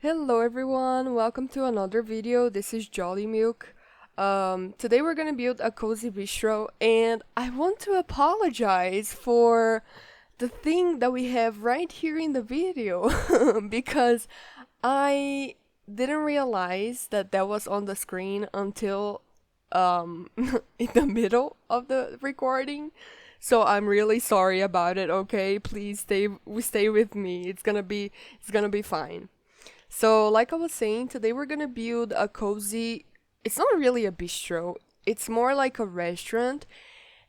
Hello everyone, welcome to another video. This is Jolly Milk. Today we're gonna build a cozy bistro, and I want to apologize for the thing that we have right here in the video because I didn't realize that that was on the screen until um in the middle of the recording. So I'm really sorry about it, okay? Please stay with me. It's gonna be fine. So, like I was saying, today we're gonna build a cozy. It's not really a bistro, it's more like a restaurant.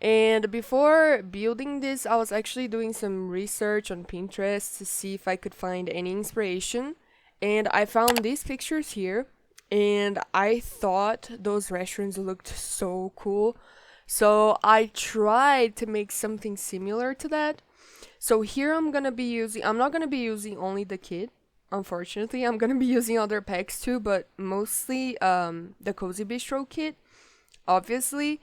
And before building this, I was actually doing some research on Pinterest to see if I could find any inspiration. And I found these pictures here, and I thought those restaurants looked so cool. So I tried to make something similar to that. So here I'm not gonna be using only the kit. Unfortunately, I'm gonna be using other packs too, but mostly the Cozy Bistro kit, obviously.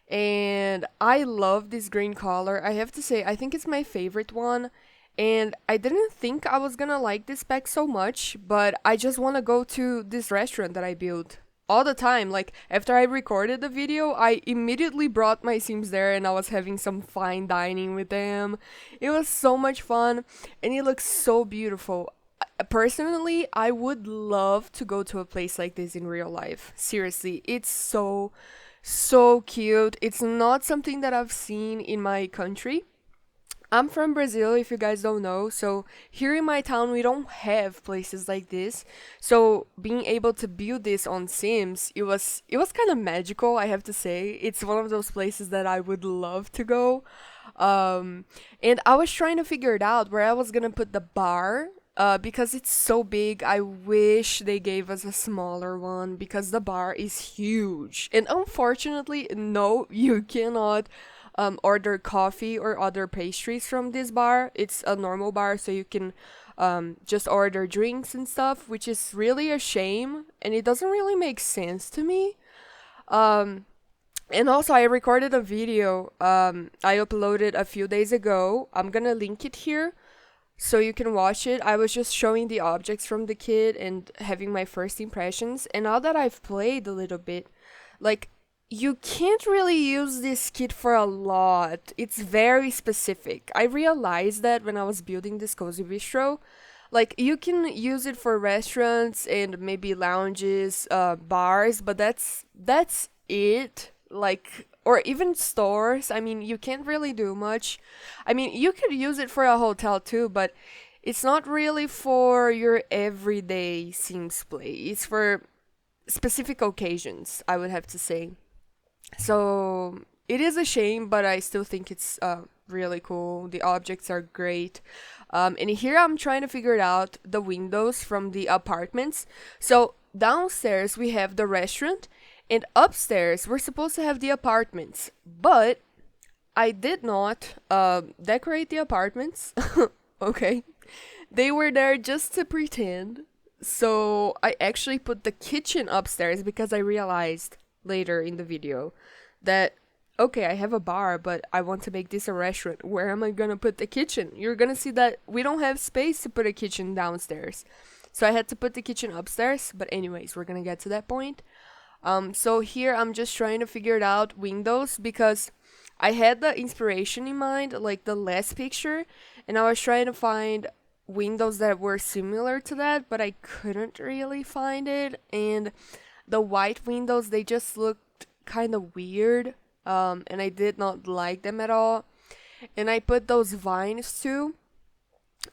And I love this green color. I have to say, I think it's my favorite one. And I didn't think I was gonna like this pack so much, but I just wanna go to this restaurant that I built all the time. Like, after I recorded the video, I immediately brought my Sims there and I was having some fine dining with them. It was so much fun and it looks so beautiful. Personally, I would love to go to a place like this in real life. Seriously, it's so cute. It's not something that I've seen in my country. I'm from Brazil, if you guys don't know. So here in my town, we don't have places like this. So being able to build this on Sims, it was kind of magical, I have to say. It's one of those places that I would love to go. And I was trying to figure it out where I was gonna put the bar. Because it's so big, I wish they gave us a smaller one because the bar is huge. And unfortunately, no, you cannot order coffee or other pastries from this bar. It's a normal bar, so you can just order drinks and stuff, which is really a shame, and it doesn't really make sense to me. Um, and also, I recorded a video I uploaded a few days ago. I'm gonna link it here so you can watch it. I was just showing the objects from the kit and having my first impressions. And now that I've played a little bit, like, you can't really use this kit for a lot. It's very specific. I realized that when I was building this cozy bistro. Like, you can use it for restaurants and maybe lounges, bars, but that's it. Like, or even stores. I mean, you can't really do much. I mean, you could use it for a hotel too, but it's not really for your everyday Sims play. It's for specific occasions, I would have to say. So it is a shame, but I still think it's really cool. The objects are great. And here I'm trying to figure out the windows from the apartments. So downstairs we have the restaurant, and upstairs we're supposed to have the apartments. But I did not decorate the apartments. Okay. They were there just to pretend. So I actually put the kitchen upstairs because I realized later in the video that okay, I have a bar, but I want to make this a restaurant. Where am I gonna put the kitchen? You're gonna see that we don't have space to put a kitchen downstairs. So I had to put the kitchen upstairs, but anyways, we're gonna get to that point. So here I'm just trying to figure it out windows because I had the inspiration in mind, like the last picture, and I was trying to find windows that were similar to that, but I couldn't really find it. And the white windows, they just looked kind of weird, and I did not like them at all. And I put those vines too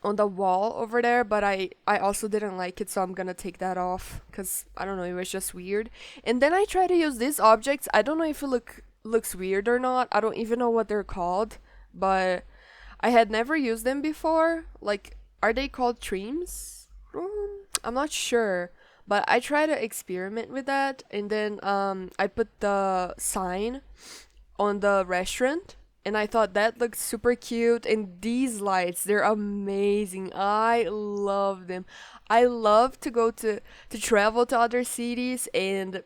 on the wall over there, but I also didn't like it, so I'm gonna take that off because I don't know, it was just weird. And then I try to use these objects. I don't know if it looks weird or not. I don't even know what they're called, but I had never used them before. Like, are they called trees? I'm not sure, but I try to experiment with that. And then I put the sign on the restaurant, and I thought that looked super cute. And these lights, they're amazing. I love them. I love to go to travel to other cities and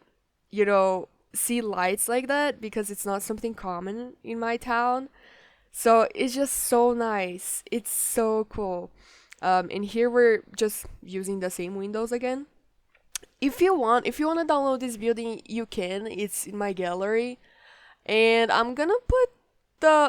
you know see lights like that because it's not something common in my town. So it's just so nice. It's so cool. And here we're just using the same windows again. If you want to download this building, you can. It's in my gallery, and I'm gonna put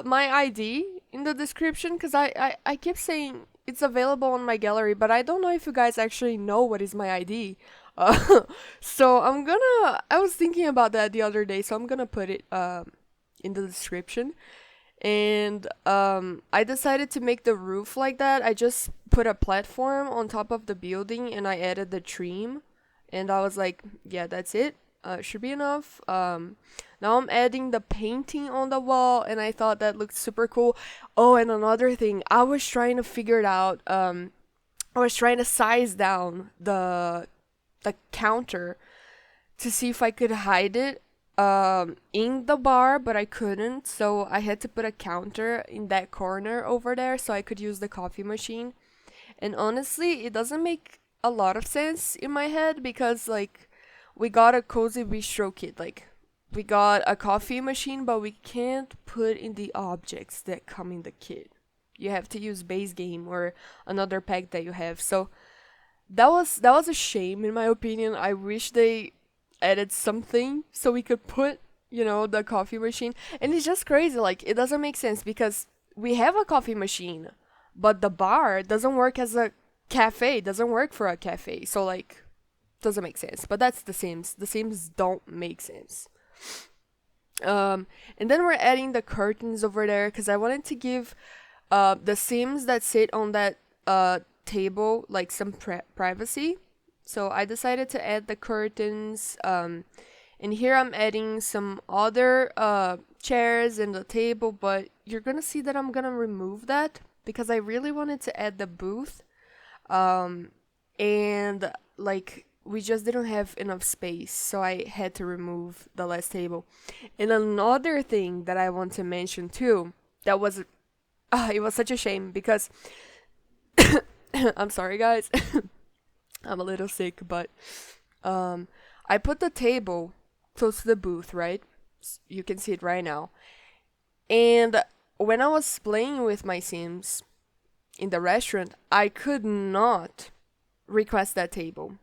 my ID in the description because I keep saying it's available on my gallery, but I don't know if you guys actually know what is my ID. Uh, so I was thinking about that the other day, so I'm gonna put it in the description. And I decided to make the roof like that. I just put a platform on top of the building and I added the trim. And I was like, yeah, that's it. Should be enough. Now I'm adding the painting on the wall, and I thought that looked super cool. Oh, and another thing, I was trying to figure it out. I was trying to size down the counter to see if I could hide it in the bar, but I couldn't. So I had to put a counter in that corner over there so I could use the coffee machine. And honestly, it doesn't make a lot of sense in my head because like we got a cozy bistro kit, like we got a coffee machine, but we can't put in the objects that come in the kit. You have to use base game or another pack that you have. So that was a shame in my opinion. I wish they added something so we could put, the coffee machine. And it's just crazy, like it doesn't make sense because we have a coffee machine, but the bar doesn't work as a cafe, doesn't work for a cafe. So like doesn't make sense. But that's the Sims. The Sims don't make sense. And then we're adding the curtains over there because I wanted to give the Sims that sit on that table like some privacy. So I decided to add the curtains. And here I'm adding some other chairs and the table, but you're gonna see that I'm gonna remove that because I really wanted to add the booth. And like we just didn't have enough space, so I had to remove the last table. And another thing that I want to mention too, that was it was such a shame because I'm sorry guys. I'm a little sick, but I put the table close to the booth, right? You can see it right now. And when I was playing with my Sims in the restaurant, I could not request that table.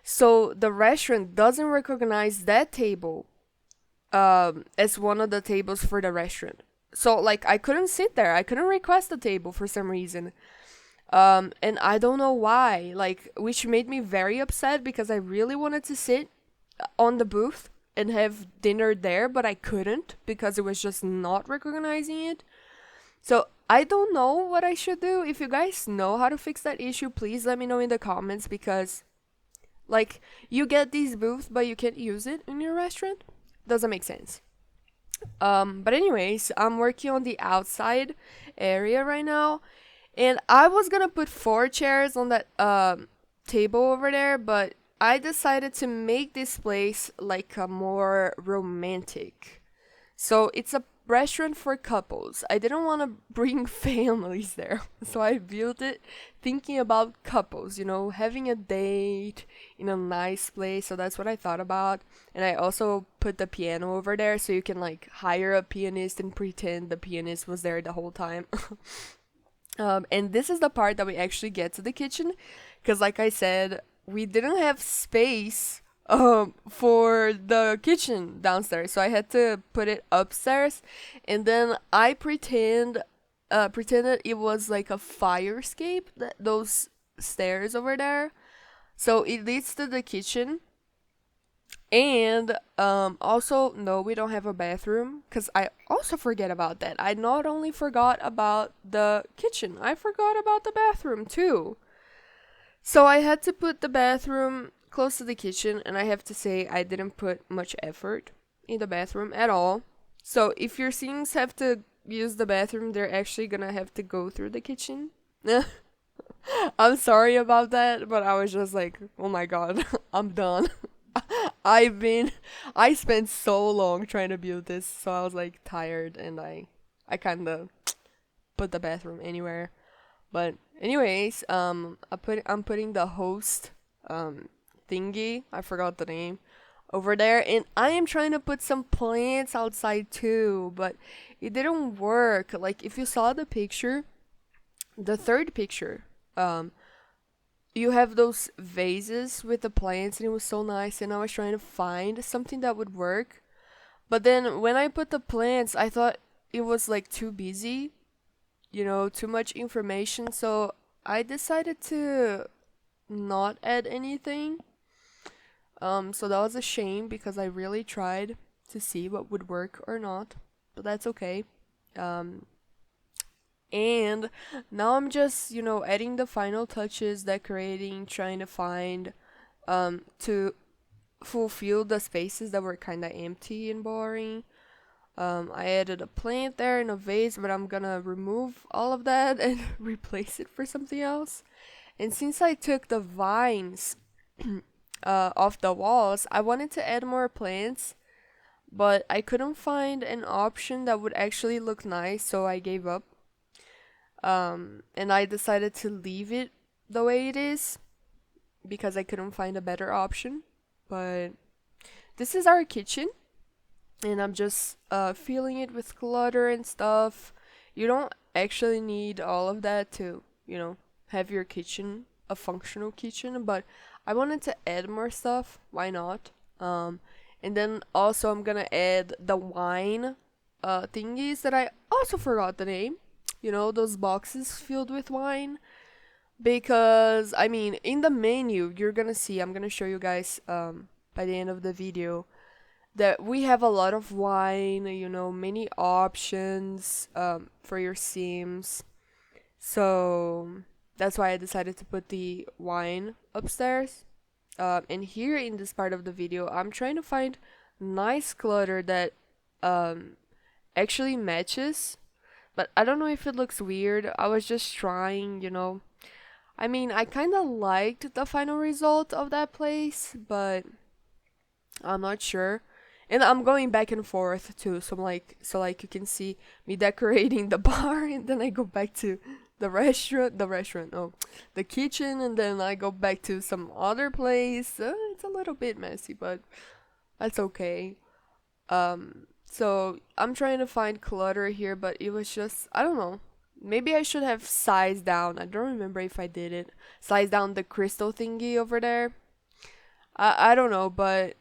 So the restaurant doesn't recognize that table as one of the tables for the restaurant. So like I couldn't sit there. I couldn't request the table for some reason. And I don't know why. Like which made me very upset because I really wanted to sit on the booth and have dinner there, but I couldn't because it was just not recognizing it. So I don't know what I should do. If you guys know how to fix that issue, please let me know in the comments because like you get these booths but you can't use it in your restaurant. Doesn't make sense. But anyways, I'm working on the outside area right now. And I was gonna put 4 chairs on that table over there, but I decided to make this place like a more romantic. So it's a restaurant for couples. I didn't want to bring families there. So I built it thinking about couples, having a date in a nice place. So that's what I thought about. And I also put the piano over there so you can like hire a pianist and pretend the pianist was there the whole time. And this is the part that we actually get to the kitchen because like I said, we didn't have space for the kitchen downstairs, so I had to put it upstairs. And then I pretended it was like a fire escape, those stairs over there. So it leads to the kitchen. And also, no, we don't have a bathroom because I also forget about that. I not only forgot about the kitchen, I forgot about the bathroom too. So I had to put the bathroom close to the kitchen, and I have to say I didn't put much effort in the bathroom at all. So if your Sims have to use the bathroom, they're actually gonna have to go through the kitchen. I'm sorry about that, but I was just like, oh my god, I'm done. I spent so long trying to build this, so I was like tired, and I kind of put the bathroom anywhere. But anyways, I'm putting the host thingy. I forgot the name over there, and I am trying to put some plants outside too, but it didn't work. Like if you saw the picture, the third picture, Um, you have those vases with the plants, and it was so nice. And I was trying to find something that would work, but then when I put the plants, I thought it was like too busy, too much information. So I decided to not add anything. So that was a shame because I really tried to see what would work or not, but that's okay. Um, and now I'm just, adding the final touches, decorating, trying to find, to fulfill the spaces that were kind of empty and boring. I added a plant there in a vase, but I'm gonna remove all of that and replace it for something else. And since I took the vines off the walls, I wanted to add more plants, but I couldn't find an option that would actually look nice, so I gave up. And I decided to leave it the way it is because I couldn't find a better option. But this is our kitchen, and I'm just filling it with clutter and stuff. You don't actually need all of that to, have your kitchen a functional kitchen, but I wanted to add more stuff. Why not? And then also I'm gonna add the wine thingies that I also forgot the name. Those boxes filled with wine. Because, I mean, in the menu, you're gonna see, I'm gonna show you guys by the end of the video, that we have a lot of wine, many options for your sims. So that's why I decided to put the wine upstairs. And here in this part of the video, I'm trying to find nice clutter that actually matches. But I don't know if it looks weird. I was just trying. I mean, I kind of liked the final result of that place, but I'm not sure. And I'm going back and forth too, so you can see me decorating the bar, and then I go back to the kitchen, and then I go back to some other place. It's a little bit messy, but that's okay. So I'm trying to find clutter here, but it was just, I don't know. Maybe I should have sized down. I don't remember if I did it. Size down the crystal thingy over there. I don't know, but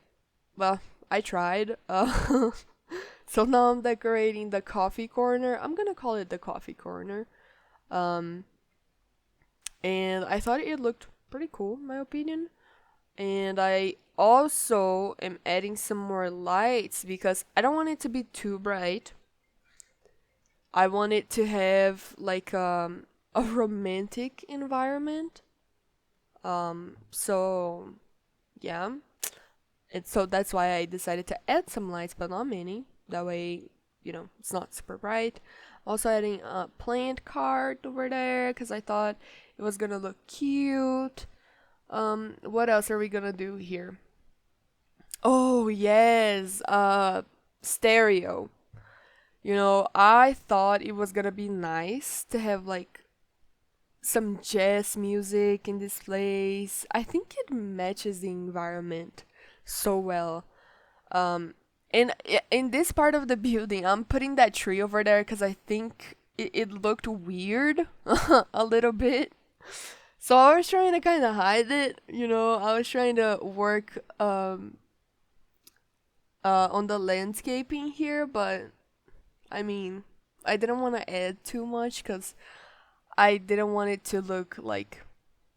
well, I tried. So now I'm decorating the coffee corner. I'm gonna call it the coffee corner. Um, and I thought it looked pretty cool, in my opinion. And I also am adding some more lights because I don't want it to be too bright. I want it to have like a romantic environment. So yeah. And so that's why I decided to add some lights, but not many. That way, it's not super bright. Also adding a plant card over there because I thought it was gonna look cute. What else are we gonna do here? Oh yes, stereo. I thought it was gonna be nice to have like some jazz music in this place. I think it matches the environment so well. Um, and in this part of the building, I'm putting that tree over there because I think it looked weird a little bit. So I was trying to kind of hide it. I was trying to work on the landscaping here, but I mean, I didn't want to add too much because I didn't want it to look like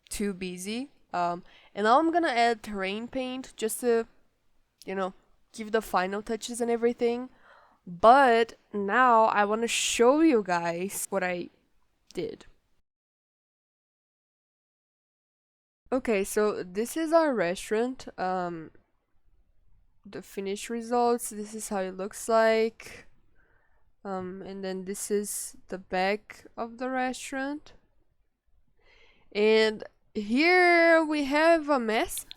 too busy. And now I'm gonna add terrain paint just to, give the final touches and everything. But now I want to show you guys what I did. Okay, so this is our restaurant. The finished results. This is how it looks like. And then this is the back of the restaurant. And here we have a mess.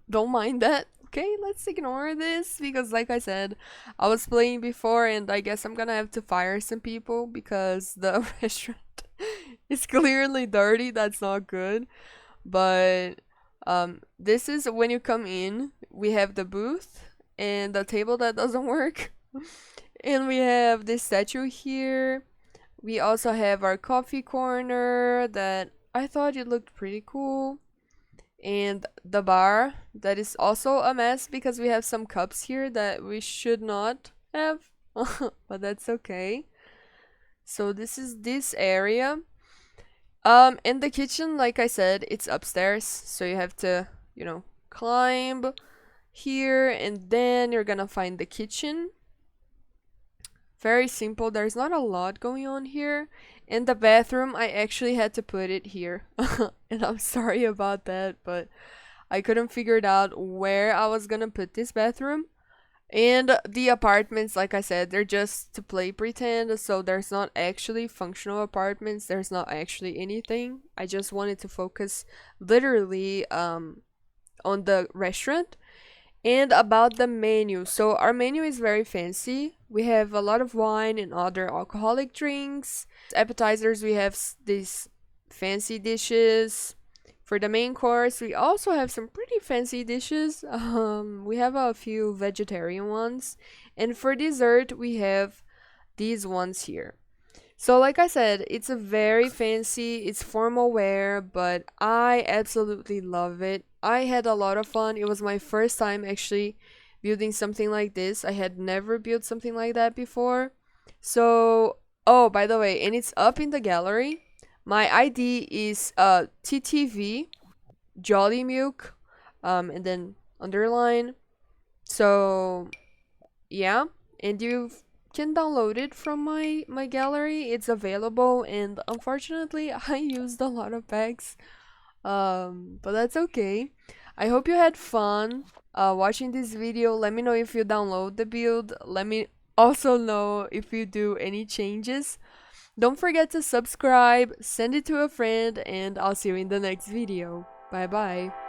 Don't mind that. Okay, let's ignore this because like I said, I was playing before and I guess I'm gonna have to fire some people because the restaurant is clearly dirty. That's not good. But this is when you come in, we have the booth and the table that doesn't work. And we have this statue here. We also have our coffee corner that I thought it looked pretty cool. And the bar, that is also a mess because we have some cups here that we should not have, but that's okay. So this is this area. In the kitchen, like I said, it's upstairs, so you have to, climb here, and then you're gonna find the kitchen. Very simple. There's not a lot going on here. In the bathroom, I actually had to put it here. And I'm sorry about that, but I couldn't figure it out where I was gonna put this bathroom. And the apartments, like I said, they're just to play pretend, so there's not actually functional apartments. There's not actually anything. I just wanted to focus literally on the restaurant. And about the menu. So our menu is very fancy. We have a lot of wine and other alcoholic drinks. Appetizers, we have these fancy dishes. For the main course, we also have some pretty fancy dishes. We have a few vegetarian ones. And for dessert, we have these ones here. So like I said, it's a very fancy, it's formal wear, but I absolutely love it. I had a lot of fun. It was my first time actually building something like this. I had never built something like that before. So, oh, by the way, and it's up in the gallery. My ID is TTV Jolly Milk, and then underline. So yeah, and you can download it from my gallery. It's available, and unfortunately, I used a lot of packs. But that's okay. I hope you had fun watching this video. Let me know if you download the build. Let me also know if you do any changes. Don't forget to subscribe, send it to a friend, and I'll see you in the next video. Bye bye.